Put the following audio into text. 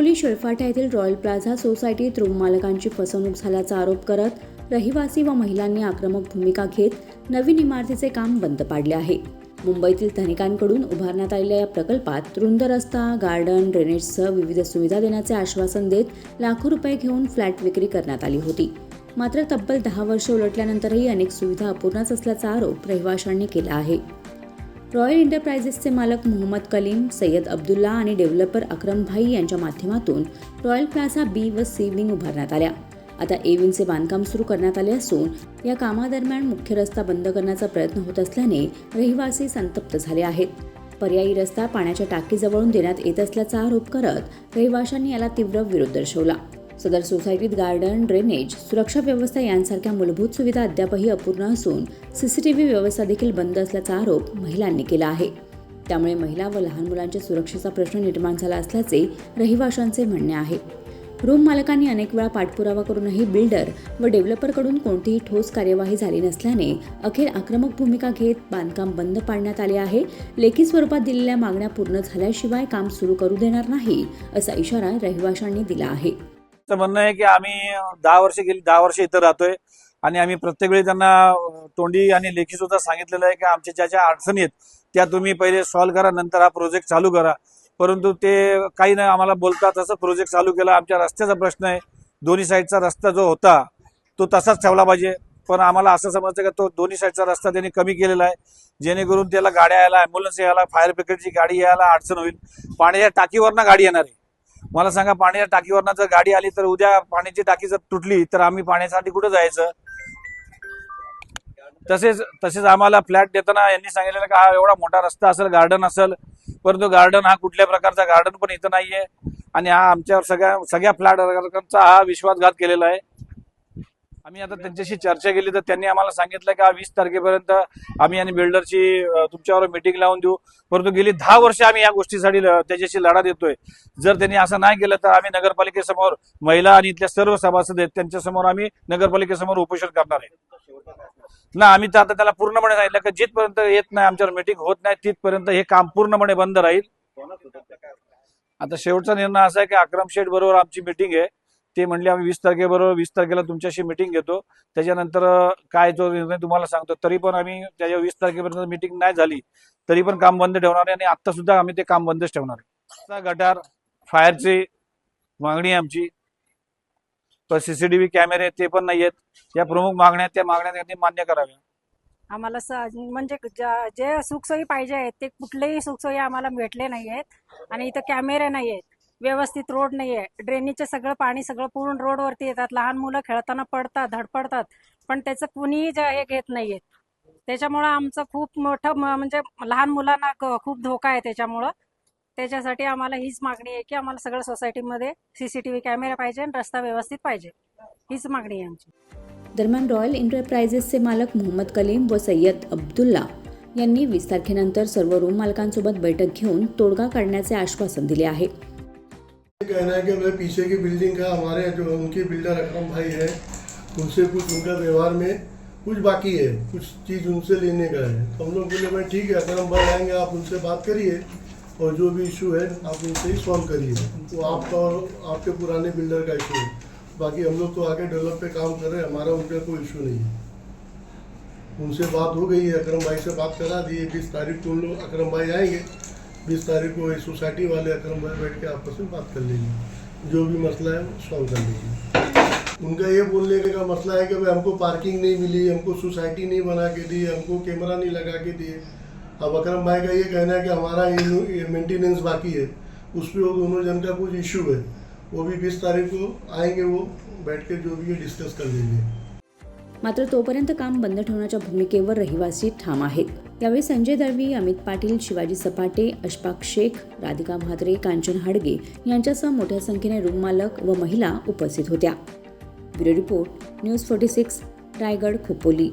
खोपोली शेळफाटा येथील royal plaza सोसायटीत room मालकांची फसवणूक झाल्याचा आरोप करत रहिवासी व महिलांनी आक्रमक भूमिका घेत नवीन इमारतीचे काम बंद पाडले आहे. मुंबईतील धनिकांकडून उभारण्यात आलेल्या या प्रकल्पात रुंद रस्ता, गार्डन, ड्रेनेजसह विविध सुविधा देण्याचे आश्वासन देत लाखो रुपये घेऊन फ्लॅट विक्री करण्यात आली होती. मात्र तब्बल 10 वर्षे उलटल्यानंतरही अनेक सुविधा अपूर्णच असल्याचा आरोप रहिवाशांनी केला आहे. रॉयल एंटरप्राइजेसचे मालक मोहम्मद कलीम, सय्यद अब्दुल्ला आणि डेव्हलपर अक्रम भाई यांच्या माध्यमातून रॉयल प्लाझा बी व सी विंग उभारण्यात आल्या. आता ए विंगचे बांधकाम सुरू करण्यात आले असून या कामादरम्यान मुख्य रस्ता बंद करण्याचा प्रयत्न होत असल्याने रहिवासी संतप्त झाले आहेत. पर्यायी रस्ता पाण्याच्या टाकीजवळून देण्यात येत असल्याचा आरोप करत रहिवाशांनी याला तीव्र विरोध दर्शवला. सदर सोसायटीत गार्डन, ड्रेनेज, सुरक्षा व्यवस्था यांसारख्या मूलभूत सुविधा अद्यापही अपूर्ण असून सीसीटीव्ही व्यवस्था देखील बंद असल्याचा आरोप महिलांनी केला आहे. त्यामुळे महिला व लहान मुलांच्या सुरक्षेचा प्रश्न निर्माण झाला असल्याचे रहिवाशांचे म्हणणे आहे. रूम मालकांनी अनेक वेळा पाठपुरावा करूनही बिल्डर व डेव्हलपरकडून कोणतीही ठोस कार्यवाही झाली नसल्याने अखेर आक्रमक भूमिका घेत बांधकाम बंद पाडण्यात आले आहे. लेखी स्वरूपात दिलेल्या मागण्या पूर्ण झाल्याशिवाय काम सुरू करू देणार नाही असा इशारा रहिवाशांनी दिला आहे. म्हणणं आहे की आम्ही 10 वर्ष इथं राहतोय आणि आम्ही प्रत्येक वेळी त्यांना तोंडी आणि लेखी सुद्धा सांगितलेलं आहे की आमच्या ज्या ज्या अडचणी आहेत त्या तुम्ही पहिले सॉल्व्ह करा, नंतर हा प्रोजेक्ट चालू करा. परंतु ते काही नाही आम्हाला बोलतात तसं प्रोजेक्ट चालू केला. आमच्या रस्त्याचा प्रश्न आहे, दोन्ही साईडचा रस्ता जो होता तो तसाच ठेवला पाहिजे. पण आम्हाला असं समजतं की तो दोन्ही साईडचा रस्ता त्यांनी कमी केलेला आहे, जेणेकरून त्याला गाड्या यायला, ॲम्ब्युलन्स यायला, फायर ब्रिगेडची गाडी यायला अडचण होईल. पाण्याच्या टाकीवरनं गाडी येणार आहे. मला सांगा, पाण्याच्या टाकीवरनं जर गाडी आली तर उद्या पाण्याची टाकी जर तुटली तर आम्ही पाण्यासाठी कुठं जायचं? तसेच आम्हाला फ्लॅट देताना यांनी सांगितलेलं की हा एवढा मोठा रस्ता असेल, गार्डन असेल, परंतु गार्डन हा कुठल्या प्रकारचा गार्डन पण इथं नाहीये आणि हा आमच्यावर सगळ्या फ्लॅट धारकांचा हा विश्वासघात केलेला आहे. आम्ही आता त्यांच्याशी चर्चा केली तर त्यांनी आम्हाला सांगितलं की 20 तारखेपर्यंत आम्ही आणि बिल्डरची तुमच्यावर मीटिंग लावून देऊ. परंतु गेली 10 वर्ष आम्ही या गोष्टीसाठी त्याच्याशी लढा देतोय. जर त्यांनी असं नाही केलं तर आम्ही नगरपालिकेसमोर, महिला आणि इथल्या सर्व सभासद आहेत त्यांच्यासमोर आम्ही नगरपालिकेसमोर उपोषण करणार आहे ना. आम्ही तर आता त्याला पूर्णपणे सांगितलं की जिथपर्यंत येत नाही, आमच्यावर मीटिंग होत नाही, तिथपर्यंत हे काम पूर्णपणे बंद राहील. आता शेवटचा निर्णय असा आहे की अक्रम शेठ बरोबर आमची मीटिंग आहे. ते म्हणले आम्ही 20 तारखेला तुमच्याशी मीटिंग घेतो, त्याच्यानंतर काय जो निर्णय तुम्हाला सांगतो. तरी पण आम्ही त्याच्या 20 तारखेपर्यंत मीटिंग नाही झाली तरी पण काम बंद ठेवणार आहे आणि आता सुद्धा आम्ही ते काम बंदच ठेवणार आहे. गटार, फायरची मागणी आमची, पण सीसीटीव्ही कॅमेरे ते पण नाही आहेत. या प्रमुख मागण्या, त्या मागण्या त्यांनी मान्य कराव्या. आम्हाला म्हणजे जे सुखसोयी पाहिजे आहेत ते कुठलेही सुखसोयी आम्हाला भेटले नाही आहेत आणि इथं कॅमेरे नाही आहेत, व्यवस्थित रोड नाही आहे, ड्रेनेजचे सगळं पाणी सगळं पूर्ण रोडवरती येतात, लहान मुलं खेळताना पडतात, धडपडतात, पण त्याचं कुणीही हे घेत नाहीये. त्याच्यामुळं आमचं खूप मोठं म्हणजे लहान मुलांना खूप धोका आहे. त्याच्यासाठी आम्हाला हीच मागणी आहे की आम्हाला सगळं सोसायटीमध्ये सीसीटीव्ही कॅमेरा पाहिजे आणि रस्ता व्यवस्थित पाहिजे, हीच मागणी आहे आमची. दरम्यान रॉयल एंटरप्राइजेसचे मालक मोहम्मद कलीम व सय्यद अब्दुल्ला यांनी 20 तारखेनंतर सर्व रूम मालकांसोबत बैठक घेऊन तोडगा काढण्याचे आश्वासन दिले आहे. कहना है कि मैं पीछे की बिल्डिंग का हमारे जो उनके बिल्डर अक्रम भाई है उनसे कुछ उनका व्यवहार में कुछ बाकी है, कुछ चीज़ उनसे लेने का है. तो हम लोग बोले भाई ठीक है, अक्रम भाई आएंगे, आप उनसे बात करिए और जो भी इशू है आप उनसे ही सॉल्व करिए. वो आपका और आपके पुराने बिल्डर का इशू है. बाकी हम लोग तो आगे डेवलप पे काम कर रहे हैं, हमारा उनका कोई इशू नहीं है. उनसे बात हो गई है, अक्रम भाई से बात करा दी है. 20 तारीख को उन लोग अक्रम भाई आएंगे. 20 तारीख को सोसाइटी वाले अक्रम भाई बैठ के आपस में बात कर लेंगे, जो भी मसला है वो सॉल्व कर लेंगे. उनका ये बोलने का मसला है कि भाई हमको पार्किंग नहीं मिली, हमको सोसाइटी नहीं बना के दी, हमको कैमरा नहीं लगा के दिए. अब अक्रम भाई का ये कहना है कि हमारा ये मेंटेनेंस बाकी है, उस पर वो दोनों जन का कुछ इशू है. वो भी 20 तारीख को आएंगे, वो बैठ के जो भी डिस्कस कर लेंगे. मात्र तोपर्यंत काम बंद ठेवण्याच्या भूमिकेवर रहिवासी ठाम आहेत. यावेळी संजय दळवी, अमित पाटील, शिवाजी सपाटे, अशफाक शेख, राधिका म्हात्रे, कांचन हाडगे यांच्यासह मोठ्या संख्येने रूम मालक व महिला उपस्थित होत्या. Bureau report, news 46, Raigad, Khopoli.